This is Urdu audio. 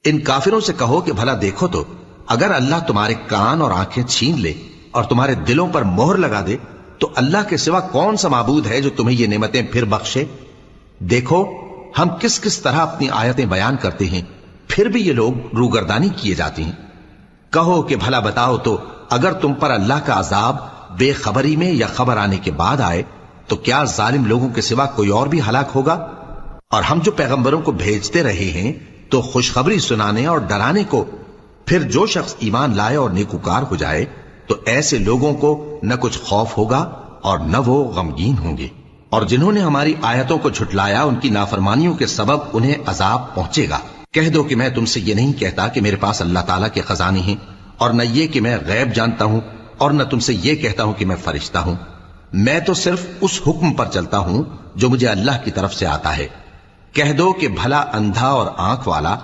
ان کافروں سے کہو کہ بھلا دیکھو تو اگر اللہ تمہارے کان اور آنکھیں چھین لے اور تمہارے دلوں پر مہر لگا دے تو اللہ کے سوا کون سا معبود ہے جو تمہیں یہ نعمتیں پھر بخشے؟ دیکھو ہم کس کس طرح اپنی آیتیں بیان کرتے ہیں، پھر بھی یہ لوگ روگردانی کیے جاتے ہیں۔ کہو کہ بھلا بتاؤ تو اگر تم پر اللہ کا عذاب بے خبری میں یا خبر آنے کے بعد آئے تو کیا ظالم لوگوں کے سوا کوئی اور بھی ہلاک ہوگا؟ اور ہم جو پیغمبروں کو بھیجتے رہے ہیں تو خوشخبری سنانے اور ڈرانے کو، پھر جو شخص ایمان لائے اور نیکوکار ہو جائے تو ایسے لوگوں کو نہ کچھ خوف ہوگا اور نہ وہ غمگین ہوں گے، اور جنہوں نے ہماری آیتوں کو جھٹلایا ان کی نافرمانیوں کے سبب انہیں عذاب پہنچے گا۔ کہہ دو کہ میں تم سے یہ نہیں کہتا کہ میرے پاس اللہ تعالیٰ کے خزانے ہیں، اور نہ یہ کہ میں غیب جانتا ہوں، اور نہ تم سے یہ کہتا ہوں کہ میں فرشتہ ہوں۔ میں تو صرف اس حکم پر چلتا ہوں جو مجھے اللہ کی طرف سے آتا ہے۔ کہہ دو کہ بھلا اندھا اور آنکھ والا